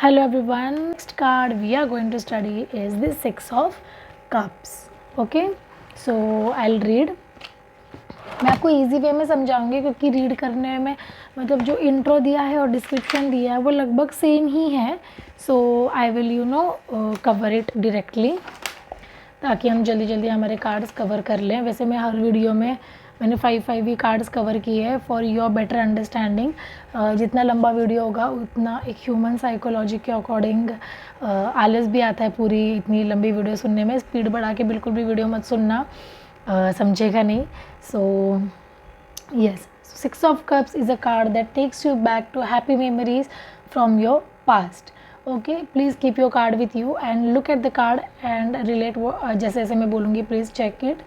Hello everyone. Next card we are going to study is the Six of Cups. Okay, so I'll read. मैं आपको easy way में समझाऊंगी क्योंकि read करने में मतलब जो इंट्रो दिया है और डिस्क्रिप्शन दिया है वो लगभग सेम ही है. So I will cover it directly ताकि हम जल्दी जल्दी हमारे कार्ड्स कवर कर लें. वैसे मैं हर वीडियो में मैंने 5 ही कार्ड्स कवर किए हैं फॉर योर बेटर अंडरस्टैंडिंग. जितना लंबा वीडियो होगा उतना एक ह्यूमन साइकोलॉजी के अकॉर्डिंग आलस भी आता है पूरी इतनी लंबी वीडियो सुनने में. स्पीड बढ़ा के बिल्कुल भी वीडियो मत सुनना, समझेगा नहीं. So yes, six of cups is a card that takes you back to happy memories from your past. Okay, please keep your card with you and look at the card and relate वो जैसे जैसे मैं बोलूँगी please check it.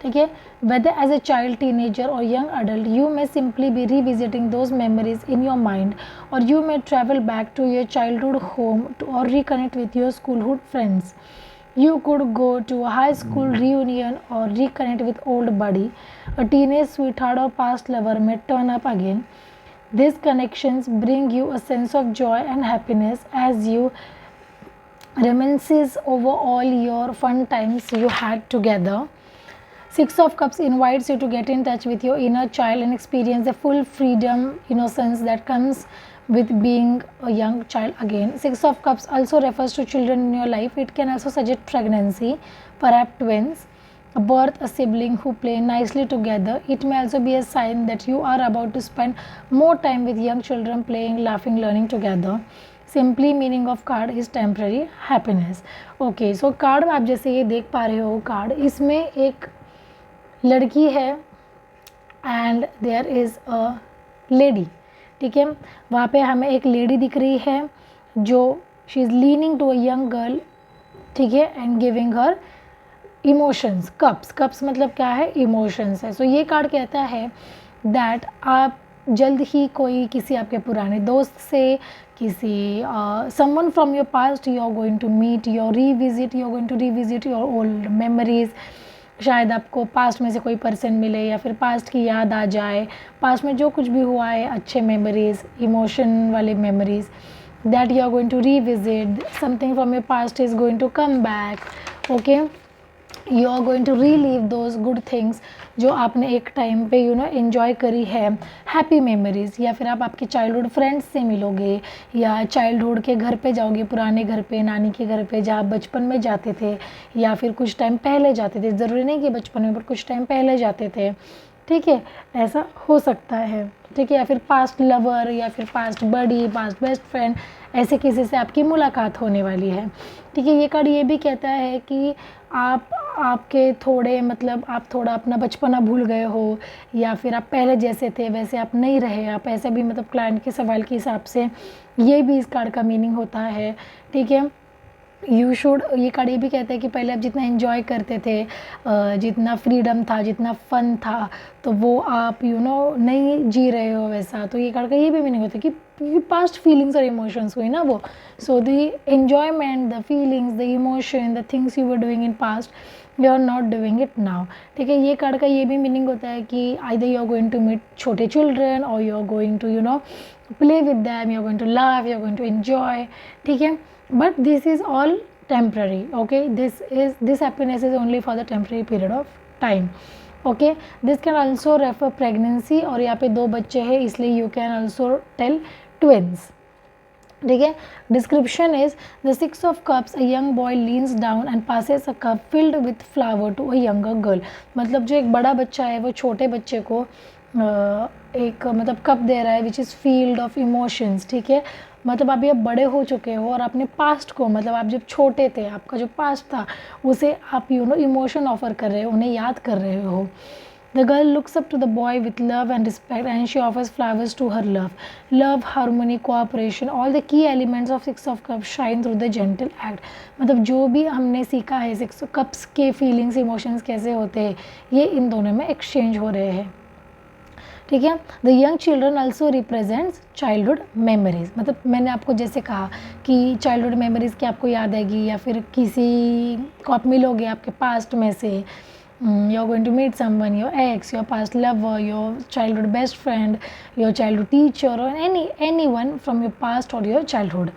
ठीक है, whether as a child, teenager or young adult, you may simply be revisiting those memories in your mind, or you may travel back to your childhood home or reconnect with your schoolhood friends. You could go to a high school reunion or reconnect with old buddy. A teenage sweetheart or past lover may turn up again. These connections bring you a sense of joy and happiness as you reminisce over all your fun times you had together. Six of Cups invites you to get in touch with your inner child and experience the full freedom, innocence that comes with being a young child again. Six of Cups also refers to children in your life. It can also suggest pregnancy, perhaps twins, a birth, a sibling who play nicely together. It may also be a sign that you are about to spend more time with young children playing, laughing, learning together. Simply meaning of card is temporary happiness. Okay, so card में आप जैसे ये देख पा रहे हो, card इसमें एक लड़की है and there is a lady. ठीक है, वहाँ पे हमें एक लेडी दिख रही है जो she is leaning to a young girl. ठीक है, and giving her emotions. Cups मतलब क्या है? इमोशंस है. सो ये कार्ड कहता है दैट आप जल्द ही कोई किसी आपके पुराने दोस्त से, किसी someone from your past you are going to meet, you are going to revisit your old memories. शायद आपको पास्ट में से कोई पर्सन मिले या फिर पास्ट की याद आ जाए, पास्ट में जो कुछ भी हुआ है, अच्छे मेमोरीज, इमोशन वाले memories that you are going to revisit. Something from your past is going to come back. Okay, you are going to relive those good things जो आपने एक टाइम पे एंजॉय करी है, हैप्पी मेमोरीज. या फिर आप आपके चाइल्डहुड फ्रेंड्स से मिलोगे या चाइल्डहुड के घर पे जाओगे, पुराने घर पे, नानी के घर पे जहाँ बचपन में जाते थे या फिर कुछ टाइम पहले जाते थे. ज़रूरी नहीं कि बचपन में, बट कुछ टाइम पहले जाते थे. ठीक है, ऐसा हो सकता है. ठीक है, या फिर पास्ट लवर या फिर पास्ट बडी, पास्ट बेस्ट फ्रेंड, ऐसे किसी से आपकी मुलाकात होने वाली है. ठीक है, ये कार्ड ये भी कहता है कि आपके थोड़े मतलब आप थोड़ा अपना बचपना भूल गए हो या फिर आप पहले जैसे थे वैसे आप नहीं रहे. आप ऐसे भी मतलब क्लाइंट के सवाल के हिसाब से ये भी इस कार्ड का मीनिंग होता है. ठीक है, यू शुड, ये कार्ड ये भी कहता है कि पहले आप जितना एंजॉय करते थे, जितना फ्रीडम था, जितना फन था, तो वो आप नहीं जी रहे हो वैसा. तो ये कार्ड का ये भी मीनिंग होता है कि पास्ट फीलिंग्स और इमोशंस हुई ना वो. So the enjoyment, the feelings, the emotion, the things you were doing in past, you are not doing it now. ठीक है, ये कार्ड का ये भी मीनिंग होता है कि either you are going to meet छोटे चिल्ड्रन और you are going to play with them, you are going to laugh, you are going to enjoy. ठीक है, but this is all temporary. Okay, this happiness is only for the temporary period of time. Okay, this can also refer pregnancy और यहाँ पे 2 बच्चे हैं इसलिए you can also tell twins. ठीक है, description is the six of cups, a young boy leans down and passes a cup filled with flower to a younger girl. मतलब जो एक बड़ा बच्चा है वो छोटे बच्चे को एक मतलब कप दे रहा है which is field of emotions. ठीक है, मतलब अभी आप बड़े हो चुके हो और अपने पास्ट को, मतलब आप जब छोटे थे आपका जो पास्ट था उसे आप इमोशन ऑफर कर रहे हो, उन्हें याद कर रहे हो. The girl looks up to the boy with love and respect and she offers flowers to her love. Love, harmony, cooperation, all the key elements of Six of Cups shine through the gentle act. मतलब जो भी हमने सीखा है Six of Cups के feelings, emotions कैसे होते हैं, ये इन दोनों में एक्सचेंज हो रहे हैं. ठीक है, the young children also represents childhood memories. मतलब मैंने आपको जैसे कहा कि चाइल्डहुड मेमोरीज़ की आपको याद आएगी या फिर किसी को आप मिलोगे आपके पास्ट में से, you're going to meet someone, your ex, your past lover, your childhood best friend, your childhood teacher, or anyone from your past or your childhood.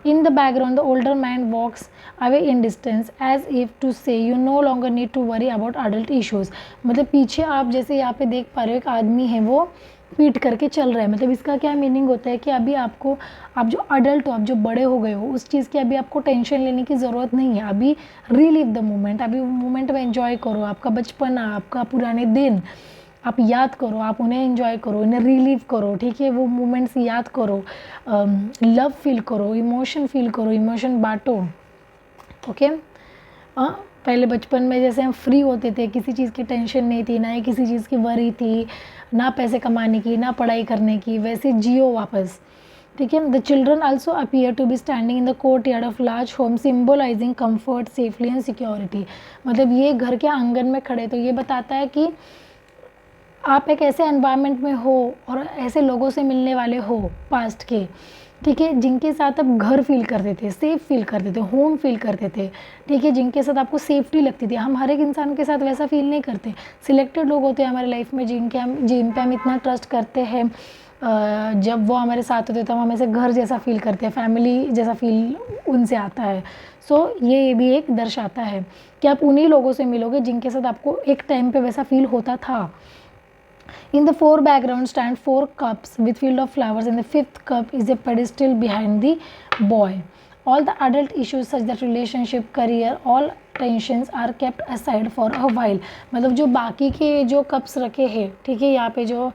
In the background the older man walks away in distance as if to say you no longer need to worry about adult issues. मतलब पीछे आप जैसे यहाँ पे देख पा रहे हो एक आदमी है वो पीट करके चल रहा है। मतलब इसका क्या मीनिंग होता है कि अभी आपको, आप जो अडल्ट हो, आप जो बड़े हो गए हो, उस चीज़ की अभी आपको टेंशन लेने की ज़रूरत नहीं है। अभी रीलिव द मोमेंट, अभी मोमेंट में एंजॉय करो, आपका बचपन, आपका पुराने दिन आप याद करो, आप उन्हें एंजॉय करो, उन्हें रिलीव करो, ठीक है, वो मोमेंट्स याद करो, लव फील करो, इमोशन फील करो, इमोशन बांटो। ओके, पहले बचपन में जैसे हम फ्री होते थे, किसी चीज़ की टेंशन नहीं थी, ना ही किसी चीज़ की वरी थी, ना पैसे कमाने की, ना पढ़ाई करने की, वैसे जियो वापस, ठीक है। The children also appear to be standing in the courtyard of large home symbolising comfort, safely and security. मतलब ये घर के आंगन में खड़े, तो ये बताता है कि आप एक ऐसे एनवायरनमेंट में हो और ऐसे लोगों से मिलने वाले हो पास्ट के, ठीक है, जिनके साथ आप घर फील करते थे, सेफ फील करते थे, होम फील करते थे, ठीक है, जिनके साथ आपको सेफ्टी लगती थी। हम हर एक इंसान के साथ वैसा फील नहीं करते, सिलेक्टेड लोग होते हैं हमारे लाइफ में जिन पे हम इतना ट्रस्ट करते हैं। जब वो हमारे साथ होते तो हम हमें से घर जैसा फील करते हैं, फैमिली जैसा फील उनसे आता है। सो ये भी एक दर्शाता है कि आप उन्हीं लोगों से मिलोगे जिनके साथ आपको एक टाइम पे वैसा फील होता था। In the four background stand four cups with field of flowers, and the fifth cup is a pedestal behind the boy. All the adult issues such that relationship, career, all tensions are kept aside for a while. मतलब जो बाकी के जो cups रखे हैं, ठीक है, यहाँ पे जो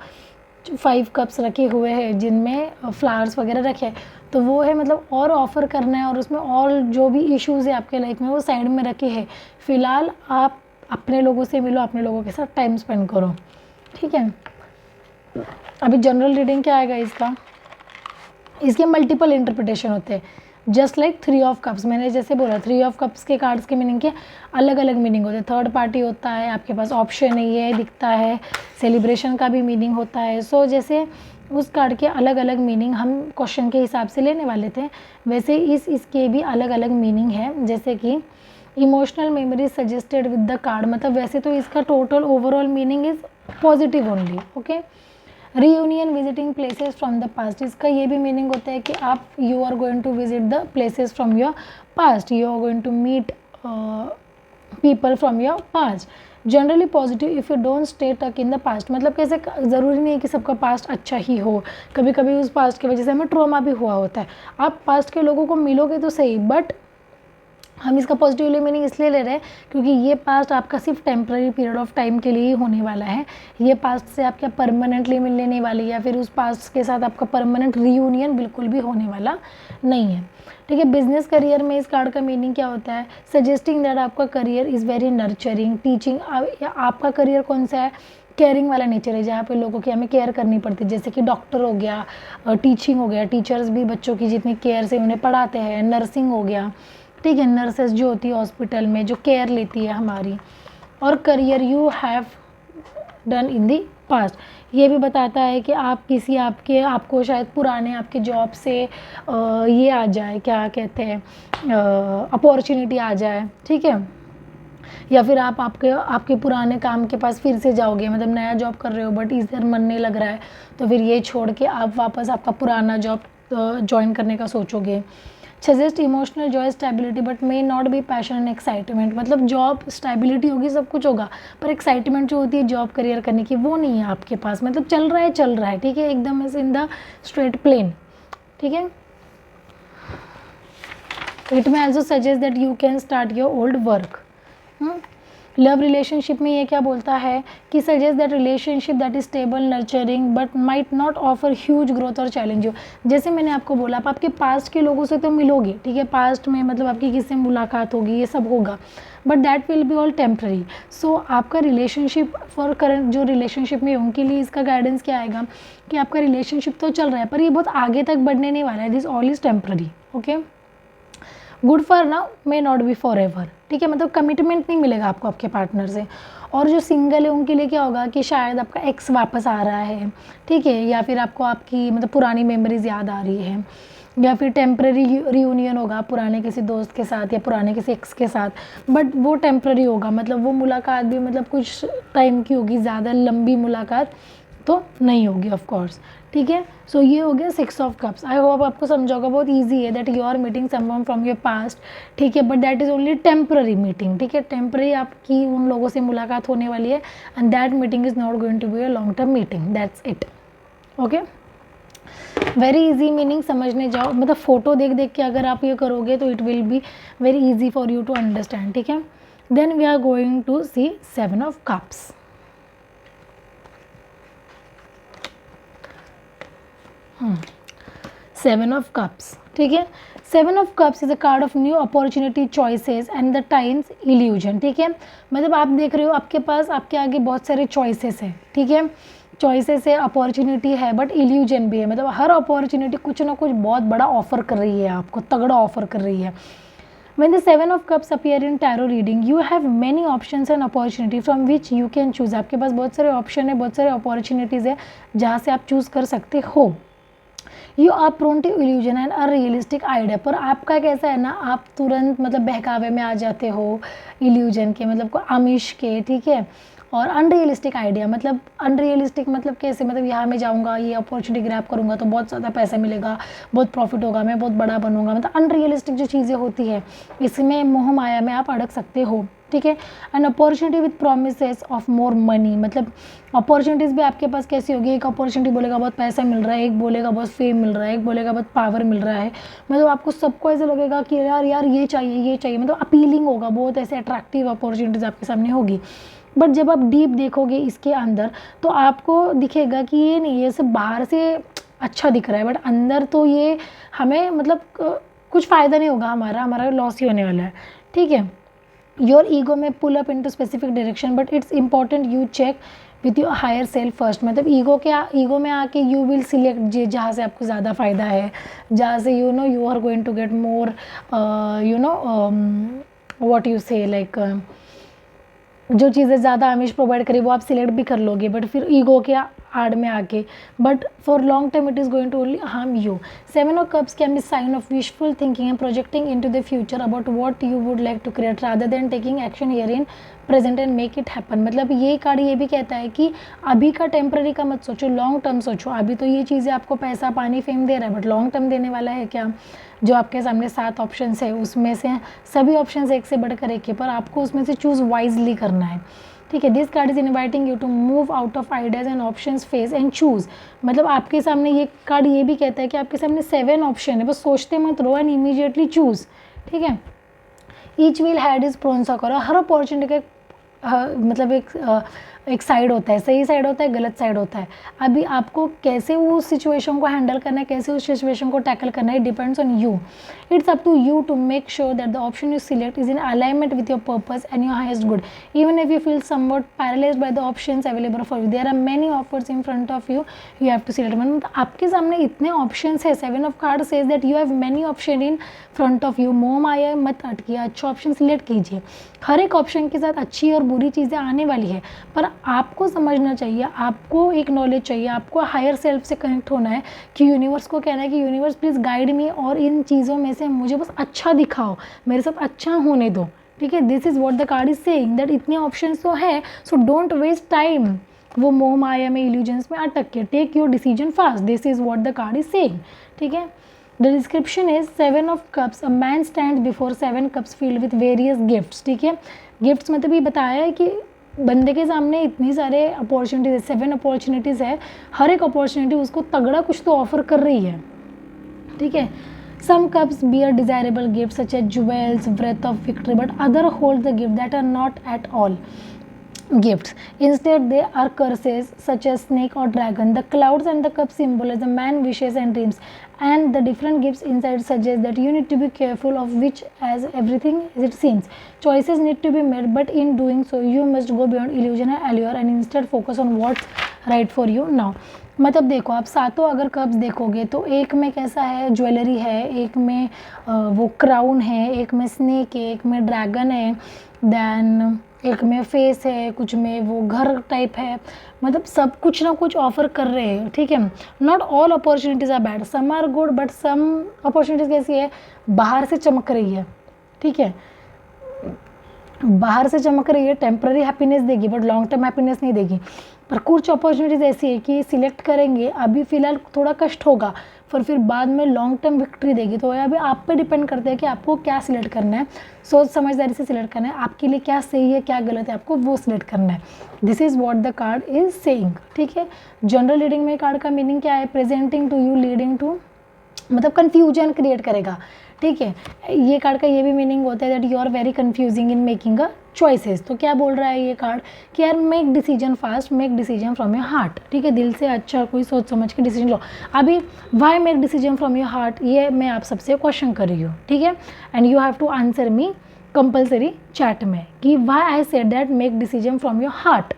5 कप्स रखे हुए हैं जिनमें फ्लावर्स वगैरह रखे हैं, तो वो है मतलब और ऑफ़र करना है और उसमें और जो भी इश्यूज़ है आपके लाइफ में वो साइड में रखे हैं। फ़िलहाल आप अपने लोगों से मिलो, अपने लोगों के साथ टाइम स्पेंड करो, ठीक है। अभी जनरल रीडिंग क्या आएगा इसका, इसके मल्टीपल इंटरप्रिटेशन होते हैं, जस्ट लाइक 3 ऑफ कप्स। मैंने जैसे बोला 3 ऑफ कप्स के कार्ड्स के मीनिंग के अलग अलग मीनिंग होते हैं। थर्ड पार्टी होता है, आपके पास ऑप्शन है, ये दिखता है, सेलिब्रेशन का भी मीनिंग होता है। सो जैसे उस कार्ड के अलग अलग मीनिंग हम क्वेश्चन के हिसाब से लेने वाले थे, वैसे इसके भी अलग अलग मीनिंग है। जैसे कि emotional memory suggested with the card, मतलब वैसे तो इसका total overall meaning is positive only, okay. Reunion visiting places from the past, इसका ये भी मीनिंग होता है कि आप you are going to visit the places from your past, you are going to meet people from your past. Generally positive if you don't stay stuck in the past, मतलब कैसे, ज़रूरी नहीं है कि सबका पास्ट अच्छा ही हो, कभी कभी उस पास्ट की वजह से हमें ट्रॉमा भी हुआ होता है। आप पास्ट के लोगों को मिलोगे तो सही, बट हम इसका पॉजिटिवली मीनिंग इसलिए ले रहे हैं क्योंकि ये पास्ट आपका सिर्फ टेम्प्रेरी पीरियड ऑफ टाइम के लिए ही होने वाला है। ये पास्ट से आप क्या परमानेंटली मिलने नहीं वाली, या फिर उस पास्ट के साथ आपका परमानेंट रीयूनियन बिल्कुल भी होने वाला नहीं है, ठीक है। बिजनेस करियर में इस कार्ड का मीनिंग क्या होता है, सजेस्टिंग दैट आपका career is very nurturing, teaching, आपका करियर कौन सा है, केयरिंग वाला नेचर है, जहाँ पे लोगों की हमें केयर करनी पड़ती है। जैसे कि डॉक्टर हो गया, टीचिंग हो गया, टीचर्स भी बच्चों की जितनी केयर से उन्हें पढ़ाते हैं, नर्सिंग हो गया, ठीक है, नर्सेस जो होती है हॉस्पिटल में जो केयर लेती है हमारी। और career you have done in the past, ये भी बताता है कि आप किसी आपको शायद पुराने आपके जॉब से ये आ जाए, क्या कहते हैं, अपॉर्चुनिटी आ जाए, ठीक है, या फिर आप आपके पुराने काम के पास फिर से जाओगे, मतलब नया जॉब कर रहे हो बट इधर मन नहीं लग रहा है, तो फिर ये छोड़ के आप वापस आपका पुराना जॉब ज्वाइन करने का सोचोगे। Suggest emotional Joy stability but may not be passion and excitement, मतलब जॉब स्टेबिलिटी होगी, सब कुछ होगा, पर एक्साइटमेंट जो होती है जॉब करियर करने की वो नहीं है आपके पास। मतलब चल रहा है, ठीक है, एकदम ऐसे इन द स्ट्रेट प्लेन, ठीक है। It may also suggest that you can start your old work. Love relationship में ये क्या बोलता है कि suggest that relationship that is stable nurturing but might not offer huge growth और चैलेंज हो। जैसे मैंने आपको बोला, आप आपके पास्ट के लोगों से तो मिलोगे, ठीक है, पास्ट में मतलब आपकी किससे मुलाकात होगी, ये सब होगा, but that will be all temporary. So आपका रिलेशनशिप फॉर करंट जो रिलेशनशिप में उनके लिए इसका गाइडेंस क्या आएगा कि आपका रिलेशनशिप तो चल रहा है पर ये बहुत आगे तक बढ़ने नहीं वाला है, this all is temporary, okay. Good for now may not be for ever, ठीक है, मतलब कमिटमेंट नहीं मिलेगा आपको आपके पार्टनर से। और जो सिंगल है उनके लिए क्या होगा कि शायद आपका एक्स वापस आ रहा है, ठीक है, या फिर आपको आपकी मतलब पुरानी मेमोरीज याद आ रही है, या फिर टेम्प्रेरी रियूनियन होगा पुराने किसी दोस्त के साथ या पुराने किसी एक्स के साथ, बट वो टेम्प्रेरी होगा, मतलब वो मुलाकात भी मतलब कुछ टाइम की होगी, ज़्यादा लंबी मुलाकात तो नहीं होगी ऑफ कोर्स, ठीक है। सो ये हो गया 6 ऑफ कप्स। आई होप आपको समझ होगा, बहुत ईजी है, that you are meeting someone from your past, ठीक है, but that is only temporary meeting, ठीक है, टेम्पररी आपकी उन लोगों से मुलाकात होने वाली है, and that meeting is not going to be a long term meeting, that's it, okay. Very easy meaning समझने जाओ, मतलब फ़ोटो देख देख के अगर आप ये करोगे तो it will be very easy for you to understand, ठीक है। Then we are going to see 7 of cups. 7 of cups, ठीक है। 7 of cups is a card of new opportunity, choices and the times illusion, ठीक है। मतलब आप देख रहे हो आपके पास, आपके आगे बहुत सारे चॉइसेस है, ठीक है, चॉइसेस है, अपॉर्चुनिटी है, बट इल्यूजन भी है, मतलब हर अपॉर्चुनिटी कुछ ना कुछ बहुत बड़ा ऑफर कर रही है आपको, तगड़ा ऑफर कर रही है। When the 7 of cups appear in tarot reading, you have many options and opportunity from which you can choose. आपके पास बहुत सारे ऑप्शन है, बहुत सारे अपॉर्चुनिटीज़ है जहाँ से आप चूज़ कर सकते हो। You are prone to illusion and unrealistic idea, पर आपका कैसा है ना, आप तुरंत मतलब बहकावे में आ जाते हो इल्यूजन के, मतलब को आमिश के, ठीक है, और अनरियलिस्टिक आइडिया, मतलब अनरियलिस्टिक मतलब कैसे, मतलब यहाँ मैं जाऊँगा, ये अपॉर्चुनिटी ग्रैब करूँगा तो बहुत ज़्यादा पैसा मिलेगा, बहुत प्रॉफिट होगा, मैं बहुत बड़ा बनूंगा, मतलब अनरियलिस्टिक जो चीज़ें होती है, इसमें मोह माया में आप अड़क सकते हो, ठीक है। And opportunity with promises of more money, मतलब अपॉर्चुनिटीज़ भी आपके पास कैसी होगी, एक अपॉर्चुनिटी बोलेगा बहुत पैसा मिल रहा है, एक बोलेगा बहुत फेम मिल रहा है, एक बोलेगा बहुत पावर मिल रहा है, मतलब आपको सबको ऐसा लगेगा कि यार यार ये चाहिए, मतलब अपीलिंग होगा, बहुत ऐसे अट्रैक्टिव अपॉर्चुनिटीज़ आपके सामने होगी। बट जब आप डीप देखोगे इसके अंदर तो आपको दिखेगा कि ये नहीं, ये सब बाहर से अच्छा दिख रहा है, बट अंदर तो ये हमें मतलब कुछ फ़ायदा नहीं होगा, हमारा लॉस ही होने वाला है, ठीक है। योर ईगो में pull up into specific direction, but it's important you check with your higher self first, मतलब ईगो में आके यू विल सिलेक्ट जहाँ से आपको ज़्यादा फ़ायदा है, जहाँ से you are going to get more what you say like, जो चीज़ें ज़्यादा आमिष प्रोवाइड करे वो आप सिलेक्ट भी कर लोगे, बट फिर ईगो के आड़ में आके, but for long term it is going to only harm you. 7 of cups can be sign of wishful thinking and projecting into the future about what you would like to create rather than taking action here in present and make it happen, मतलब ये card ये भी कहता है कि अभी का temporary का मत सोचो, लॉन्ग टर्म सोचो। अभी तो ये चीज़ें आपको पैसा पानी फेम दे रहा है, बट लॉन्ग टर्म देने वाला है क्या। जो आपके सामने 7 ऑप्शंस है उसमें से सभी ऑप्शंस एक से बढ़कर एक है, पर आपको उसमें से चूज़ वाइजली करना है, ठीक है। This card is inviting you to move out of ideas and options face and choose, मतलब आपके सामने ये कार्ड ये भी कहता है कि आपके सामने 7 ऑप्शन है, बस सोचते मत रहो एंड इमीडिएटली चूज़, ठीक है। Each will had is prawns करो, हर अपॉर्चुनिटी का मतलब एक साइड होता है, सही साइड होता है, गलत साइड होता है। अभी आपको कैसे उस सिचुएशन को हैंडल करना है, कैसे उस सिचुएशन को टैकल करना है, depends on you. It's up to you to make sure that the option you select is in alignment with your purpose and your highest good, even if you feel somewhat paralysed by the options available for you, there are many offers in front of you, you have to select. मतलब आपके सामने इतने options है, 7 of card says that you have many option in front of you, मोह माया मत अटकिए, अच्छा option select कीजिए। हर एक ऑप्शन के साथ अच्छी और बुरी चीज़ें आने वाली है, पर आपको समझना चाहिए, आपको एक नॉलेज चाहिए, आपको हायर सेल्फ से कनेक्ट होना है कि यूनिवर्स को कहना है कि यूनिवर्स प्लीज़ गाइड मी और इन चीज़ों में से मुझे बस अच्छा दिखाओ, मेरे साथ अच्छा होने दो, ठीक है। This is what the card is saying, that इतने ऑप्शन तो है, सो डोंट वेस्ट टाइम वो मोह माया में इल्यूजन्स में अटक के, take your decision fast, this is what the card is saying, ठीक है। The description is 7 of cups, a man stand before 7 cups filled with various gifts, ठीक है। गिफ्ट्स मतलब ये बताया है कि बंदे के सामने इतनी सारे अपॉर्चुनिटीज़ है, 7 अपॉर्चुनिटीज़ है, हर एक अपॉर्चुनिटी उसको तगड़ा कुछ तो ऑफर कर रही है, ठीक है। Some cups bear desirable gift such as jewels, breath of victory, but other hold the gift that are not at all gifts. Instead, they are curses such as snake or dragon. The clouds and the cup symbolize the man wishes and dreams, and the different gifts inside suggest that you need to be careful of which as everything as it seems. Choices need to be made, but in doing so, you must go beyond illusion and allure and instead focus on what's right for you now. मतलब देखो, आप 7 अगर cups देखोगे तो एक में कैसा है, ज्वेलरी है, एक में वो क्राउन है, एक में स्नेक है, एक में ड्रैगन है, देन एक में फेस है, कुछ में वो घर टाइप है, मतलब सब कुछ ना कुछ ऑफर कर रहे हैं, ठीक है। Not all opportunities are bad, some are good, but some opportunities कैसी है, बाहर से चमक रही है, ठीक है। बाहर से चमक रही है, टेम्पररी हैप्पीनेस देगी बट लॉन्ग टर्म हैप्पीनेस नहीं देगी। पर कुछ अपॉर्चुनिटीज़ ऐसी है कि सिलेक्ट करेंगे, अभी फ़िलहाल थोड़ा कष्ट होगा पर फिर बाद में लॉन्ग टर्म विक्ट्री देगी। तो ये अभी आप पे डिपेंड करता है कि आपको क्या सिलेक्ट करना है, सोच समझदारी से सिलेक्ट करना है, आपके लिए क्या सही है क्या गलत है आपको वो सिलेक्ट करना है। This is what the card is saying, ठीक है। जनरल रीडिंग में कार्ड का मीनिंग क्या है, presenting to you leading to, मतलब कन्फ्यूजन क्रिएट करेगा, ठीक है। ये कार्ड का ये भी मीनिंग होता है that you are very confusing in making a choices. तो क्या बोल रहा है ये कार्ड कि यार make decision fast, make decision from your heart, ठीक है, दिल से अच्छा कोई सोच समझ के डिसीजन लो। अभी why make decision from your heart, ये मैं आप सबसे क्वेश्चन कर रही हूँ, ठीक है, and you have to answer me compulsory chat में कि why I said that make decision from your heart.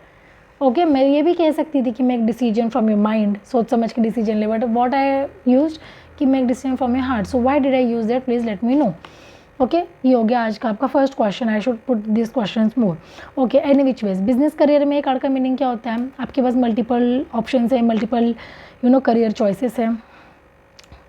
Okay, मैं ये भी कह सकती थी कि make decision from your mind, सोच समझ के डिसीजन ले, बट वॉट आई यूज कि make decision from your heart. So why did I use that, please let me know. Okay, ये हो गया आज का आपका first question. I should put this question more. Okay, any which ways business career में एक card का meaning क्या होता है, आपके पास मल्टीपल ऑप्शन है, मल्टीपल करियर चॉइसेस है।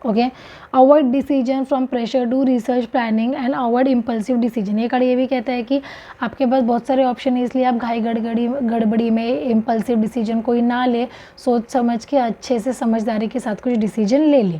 Okay, avoid decision from pressure, do research planning and avoid impulsive decision. ये कार्ड ये भी कहता है कि आपके पास बहुत सारे ऑप्शन है, इसलिए आप घाई गड़बड़ी में इम्पल्सिव डिसीजन कोई ना ले, सोच समझ के अच्छे से समझदारी के साथ कुछ डिसीजन ले ले।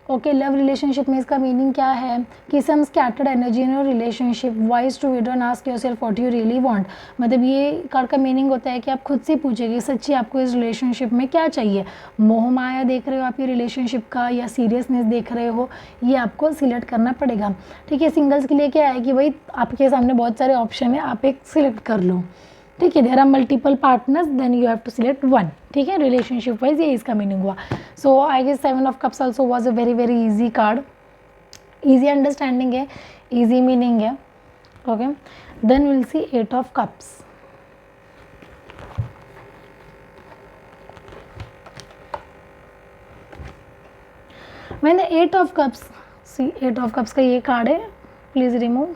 ओके, लव रिलेशनशिप में इसका मीनिंग क्या है कि some scattered energy in your relationship, wise to withdraw and ask yourself what you really want. मतलब ये कार्ड का मीनिंग होता है कि आप खुद से पूछेंगे सच्ची आपको इस रिलेशनशिप में क्या चाहिए, मोह माया देख रहे हो आप ये रिलेशनशिप का या सीरियसनेस देख रहे हो, ये आपको सिलेक्ट करना पड़ेगा, ठीक है। सिंगल्स के लिए क्या है कि भाई आपके सामने बहुत सारे ऑप्शन है, आप एक सिलेक्ट कर लो, ठीक है। There are multiple partners, then you have to select one, ठीक है। रिलेशनशिप वाइज ये इसका मीनिंग हुआ। So I guess 7 of cups also was a very very easy card, easy understanding है, ईजी मीनिंग है। Okay, then will see 8 of cups. मैंने 8 of cups, see 8 of cups का ये कार्ड है, please remove.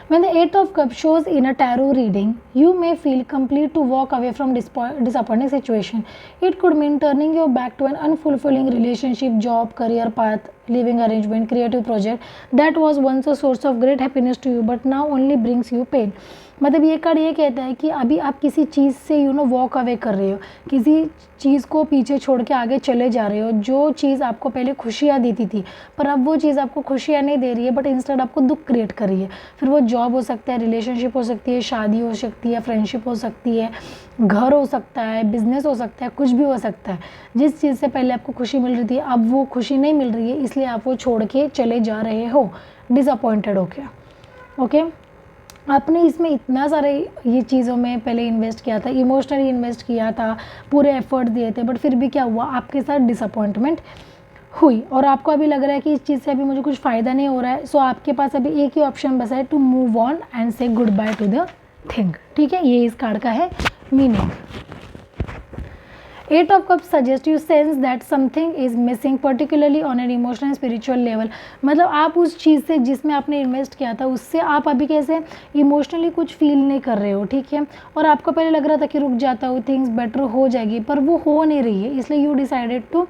When the 8 of Cups shows in a tarot reading, you may feel complete to walk away from disappointing situation. It could mean turning your back to an unfulfilling relationship, job, career path, living arrangement, creative project that was once a source of great happiness to you but now only brings you pain. मतलब ये card ये कहता है कि अभी आप किसी चीज़ से वॉक अवे कर रहे हो, किसी चीज़ को पीछे छोड़ के आगे चले जा रहे हो, जो चीज़ आपको पहले खुशियाँ देती थी पर अब वो चीज़ आपको खुशियाँ नहीं दे रही है बट इंस्टेड आपको दुख क्रिएट कर रही है। फिर वो जॉब हो सकता है, रिलेशनशिप हो सकती है, शादी हो सकती है, फ्रेंडशिप हो सकती है, घर हो सकता है, बिजनेस हो सकता है, कुछ भी हो सकता है। जिस चीज़ से पहले आपको खुशी मिल रही थी अब वो खुशी नहीं मिल रही है, इसलिए आप वो छोड़ के चले जा रहे हो डिसअपॉइंटेड हो के। ओके, आपने इसमें इतना सारे ये चीज़ों में पहले इन्वेस्ट किया था, इमोशनली इन्वेस्ट किया था, पूरे एफर्ट दिए थे, बट फिर भी क्या हुआ, आपके साथ डिसअपॉइंटमेंट हुई और आपको अभी लग रहा है कि इस चीज़ से अभी मुझे कुछ फ़ायदा नहीं हो रहा है। सो आपके पास अभी एक ही ऑप्शन बचा है, टू मूव ऑन एंड से good by two the thing, ठीक है। ये इस कार्ड का है meaning. 8 of Cups suggest you sense that something is missing particularly on an emotional and spiritual level। मतलब आप उस चीज़ से जिसमें आपने इन्वेस्ट किया था उससे आप अभी कैसे इमोशनली कुछ फील नहीं कर रहे हो, ठीक है। और आपको पहले लग रहा था कि रुक जाता हूँ, थिंग्स बेटर हो जाएगी, पर वो हो नहीं रही है, इसलिए यू डिसाइडेड टू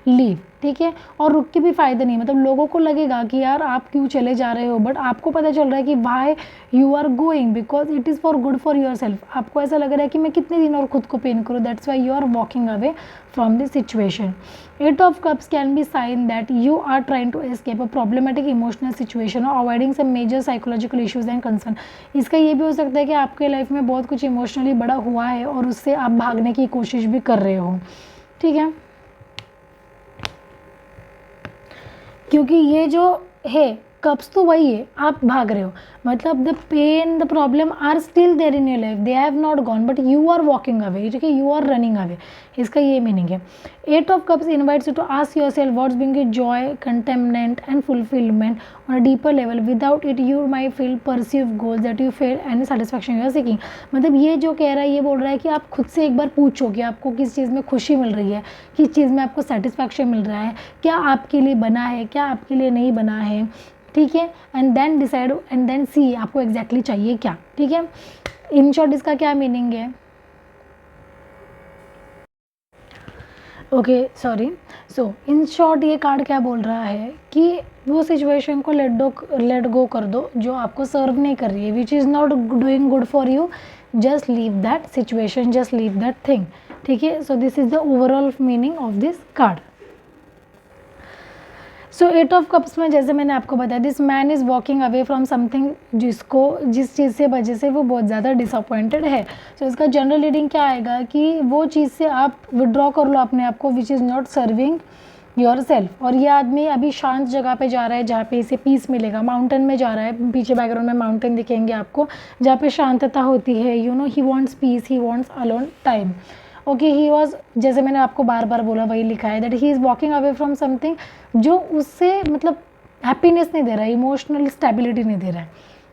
लीव, ठीक है। और रुक के भी फ़ायदा नहीं, मतलब लोगों को लगेगा कि यार आप क्यों चले जा रहे हो, बट आपको पता चल रहा है कि why you are going because it is for good for your self. आपको ऐसा लग रहा है कि मैं कितने दिन और खुद को पेन करूँ, that's why you are walking away from this situation. 8 of Cups can be sign that you are trying to escape a problematic emotional situation और avoiding some major psychological issues and concern. इसका ये भी हो सकता है कि आपके life में बहुत कुछ इमोशनली बड़ा हुआ है और उससे आप भागने की कोशिश भी कर रहे हो, ठीक है। क्योंकि ये जो है कप्स तो वही है, आप भाग रहे हो, मतलब the pain the problem are still there in your life, they have not gone but you are walking away, ठीक है, यू आर रनिंग अवे, इसका ये मीनिंग है। 8 of Cups invites you to ask your self what's bring you joy, containment and fulfilment on a deeper level, without it you my feel perceive goals that you fail and satisfaction you are seeking. मतलब ये जो कह रहा है, ये बोल रहा है कि आप खुद से एक बार पूछो कि आपको किस चीज़ में खुशी मिल रही है, किस चीज़ में आपको सेटिस्फैक्शन मिल रहा है, क्या आपके लिए बना है, क्या आपके लिए नहीं बना है, ठीक है। And then decide and then see आपको एग्जैक्टली चाहिए क्या, ठीक है। इन शॉर्ट इसका क्या मीनिंग है, okay sorry. So in short ये कार्ड क्या बोल रहा है कि वो सिचुएशन को लेट गो कर दो जो आपको सर्व नहीं कर रही है, which is not doing good for you, just leave that situation, just leave that thing, ठीक है। So this is the overall meaning of this card. So 8 of cups में जैसे मैंने आपको बताया, this man is walking away from something, जिस चीज़ से वजह से वो बहुत ज़्यादा डिसअपॉइंटेड है। सो इसका जनरल रीडिंग क्या आएगा कि वो चीज़ से आप विड्रॉ कर लो अपने आप को, which is not serving your self. और ये आदमी अभी शांत जगह पे जा रहा है जहाँ पे इसे पीस मिलेगा, माउंटेन में जा रहा है, पीछे बैकग्राउंड में माउंटेन दिखेंगे आपको, जहाँ पे शांतता होती है, you know he wants piece, he wants alone time. Okay, he was, जैसे मैंने आपको बार बार बोला वही लिखा है, that he is walking away from something जो उससे मतलब हैप्पीनेस नहीं दे रहा है, इमोशनल स्टेबिलिटी नहीं दे रहा है,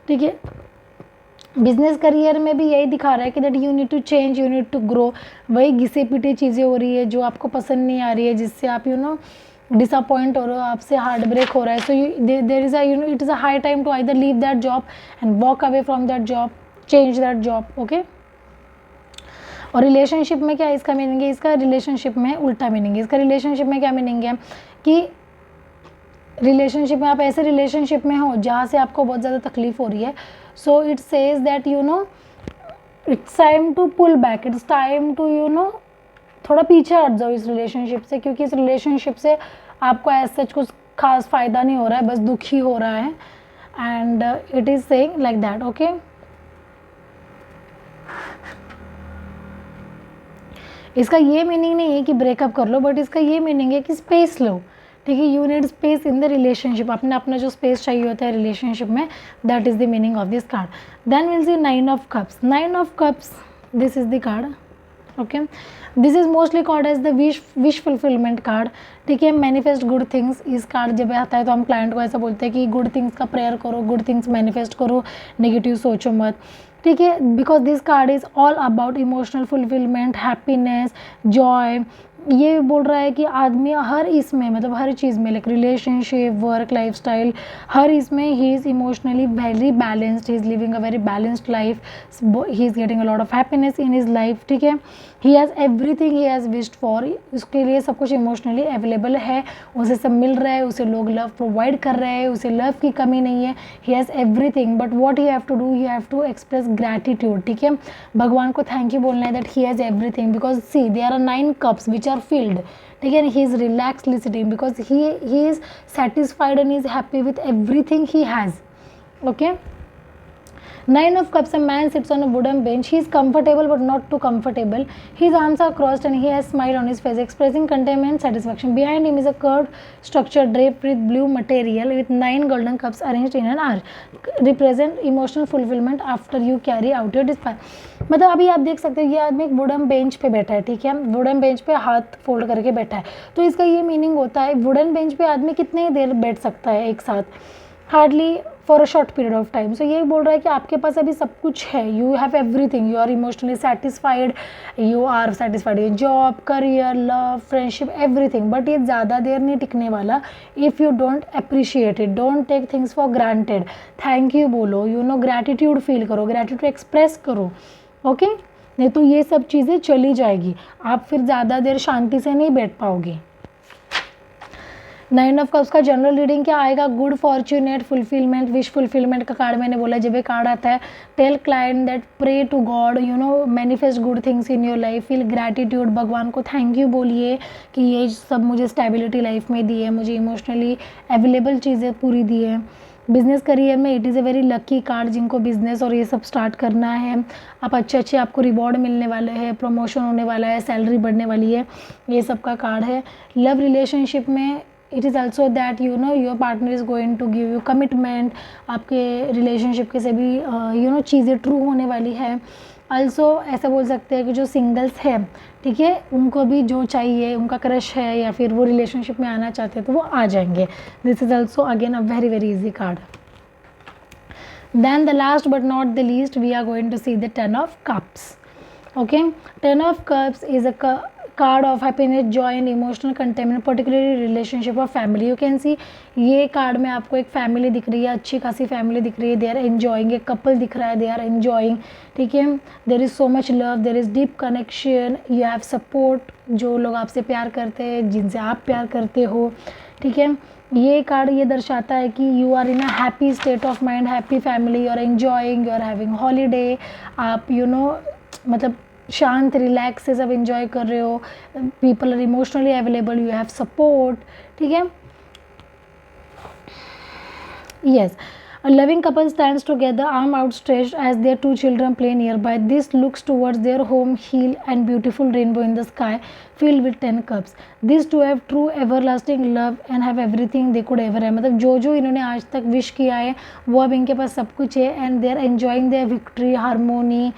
ठीक है। बिजनेस करियर में भी यही दिखा रहा है कि that you need to change, you need to grow. वही घिसे पिटे चीज़ें हो रही है जो आपको पसंद नहीं आ रही है, जिससे आप यू नो डिसअपॉइंट हो रहे हो, आपसे हार्ट ब्रेक हो रहा है। So there is a you know it is a high time to either leave that job and walk away from that job, change that job, okay. और relationship में क्या इसका मीनिंग है, इसका रिलेशनशिप में उल्टा मीनिंग है। इसका रिलेशनशिप में क्या मीनिंग है कि रिलेशनशिप में आप ऐसे रिलेशनशिप में हो जहाँ से आपको बहुत ज़्यादा तकलीफ हो रही है। So it says that you know it's time to pull back, it's time to you know थोड़ा पीछे हट जाओ इस रिलेशनशिप से, क्योंकि इस रिलेशनशिप से आपको ऐसा सच कुछ खास फ़ायदा नहीं हो रहा है, बस दुख ही हो रहा है। And it is saying like that, okay. इसका ये मीनिंग नहीं है कि ब्रेकअप कर लो, बट इसका ये मीनिंग है कि स्पेस लो, ठीक है। You need space in the relationship, अपना अपना जो स्पेस चाहिए होता है रिलेशनशिप में, that is the meaning of this card. Then will see 9 of cups. 9 of cups, this is the card, okay. This is mostly called as the wish fulfilment card, ठीक है। Manifest good things, इस card जब आता है तो हम client को ऐसा बोलते हैं कि गुड थिंग्स का प्रेयर करो, गुड थिंग्स मैनिफेस्ट करो, नेगेटिव सोचो मत, ठीक है। Because this card is all about emotional fulfilment, happiness, Joy. ये बोल रहा है कि आदमी हर इसमें मतलब हर चीज़ में, लाइक रिलेशनशिप, वर्क, लाइफस्टाइल, हर इसमें he is emotionally very balanced, he is living a very balanced life, he is getting a lot of happiness in his life, ठीक है। He has everything he has wished for, उसके लिए सब कुछ emotionally available है, उसे सब मिल रहा है, उसे लोग लव प्रोवाइड कर रहे हैं, उसे लव की कमी नहीं है, he has everything. But what he have to do, he have to express gratitude, ठीक है। भगवान को थैंक यू बोलना है that he has everything, because see there are 9 cups which are filled, ठीक है। He is relaxly sitting because he is satisfied and is happy with everything he has, okay. 9 of cups, a man sits on a wooden bench. He is comfortable but not too comfortable. His arms are crossed and he has smile on his face, expressing contentment and satisfaction. Behind him is a curved structure draped with blue material with 9 golden cups arranged in an arch. Represent emotional fulfillment after you carry out your desire. मतलब अभी आप देख सकते हो ये आदमी एक wooden bench पे बैठा है, ठीक है। वुडन बेंच पे हाथ फोल्ड करके बैठा है, तो इसका ये मीनिंग होता है वुडन बेंच पे आदमी कितनी देर बैठ सकता है एक साथ, hardly for a short period of time. So ये बोल रहा है कि आपके पास अभी सब कुछ है, you have everything, you are emotionally satisfied, you are satisfied in job, career, love, friendship, everything. But ये ज़्यादा देर नहीं टिकने वाला if you don't appreciate it, don't take things for granted. Thank you बोलो, यू नो ग्रैटिट्यूड फील करो, gratitude express करो, okay. नहीं तो ये सब चीज़ें चली जाएगी, आप फिर ज़्यादा देर शांति से नहीं बैठ पाओगे। 9 ऑफ कप्स का जनरल रीडिंग क्या आएगा, good fortunate fulfilment, wish fulfilment का कार्ड मैंने बोला। जब ये कार्ड आता है, tell client that pray to God, you know manifest good things in your life, feel gratitude, भगवान को थैंक यू बोलिए कि ये सब मुझे स्टेबिलिटी लाइफ में दी है, मुझे इमोशनली अवेलेबल चीज़ें पूरी दी है। बिजनेस करियर में it is a very lucky card, जिनको बिजनेस और ये सब स्टार्ट करना है, आप अच्छे आपको रिवॉर्ड मिलने वाले हैं, प्रमोशन होने वाला है, सैलरी बढ़ने वाली है, ये सब का कार्ड है। लव रिलेशनशिप में it is also that you know your partner is going to give you commitment, आपके रिलेशनशिप के से भी यू नो चीज़ें ट्रू होने वाली है। ऑल्सो ऐसा बोल सकते हैं कि जो सिंगल्स है, ठीक है, उनको भी जो चाहिए, उनका क्रश है या फिर वो रिलेशनशिप में आना चाहते हैं तो वो आ जाएंगे। This is also again a very very easy card. Then the last but not the least, we are going to see the 10 of cups, okay. 10 of cups is a card of happiness, Joy and emotional containment, particularly relationship और family. You can see ये card में आपको एक family दिख रही है, अच्छी खासी फैमिली दिख रही है, दे आर एन्जॉइंग, एक कपल दिख रहा है, दे आर एन्जॉइंग, ठीक है। There is so much love, there is deep connection, you have support, जो लोग आपसे प्यार करते हैं, जिनसे आप प्यार करते हो, ठीक है। ये कार्ड ये दर्शाता है कि you are in a happy state of mind, happy family, you are enjoying, you are having holiday, आप यू नो मतलब शांत रिलैक्स से सब एंजॉय कर रहे हो, people are emotionally available, you have support, ठीक है। Yes, a loving couple stands together, arm outstretched as their two children play nearby. This looks towards their home, hill and beautiful rainbow in the sky filled with 10 cups. These two have true everlasting love and have everything they could ever have. मतलब जो जो इन्होंने आज तक wish किया है वो अब इनके पास सब कुछ है, and they are enjoying their victory, harmony,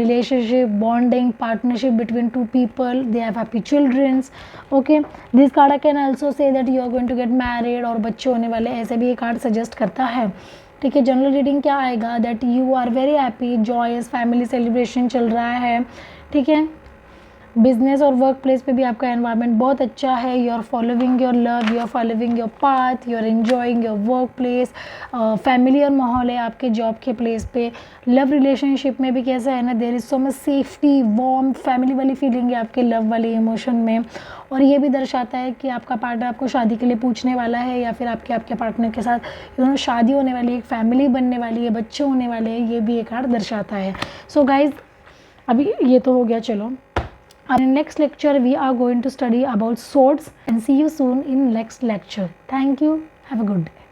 relationship, bonding, partnership between two people. They have happy children. Okay, this card I can also say that you are going to get married और बच्चे होने वाले, ऐसे भी ये card suggest करता है, ठीक है। जनरल रीडिंग क्या आएगा, that you are very happy, joyous, family celebration चल रहा है, ठीक है। बिजनेस और वर्क प्लेस पे भी आपका एनवायरनमेंट बहुत अच्छा है, you are following your love, you are following your path, you are enjoying your workplace, familiar माहौल है आपके जॉब के प्लेस पे। लव रिलेशनशिप में भी कैसा है ना, there is so much safety, warm, family वाली फीलिंग है आपके लव वाले इमोशन में। और ये भी दर्शाता है कि आपका पार्टनर आपको शादी के लिए पूछने वाला है, या फिर आपके पार्टनर के साथ यू नो शादी होने वाली है, एक फैमिली बनने वाली है, बच्चे होने वाले हैं, ये भी एक कार्ड दर्शाता है। सो गाइज अभी ये तो हो गया, चलो in next lecture we are going to study about swords and see you soon in next lecture. Thank you. Have a good day.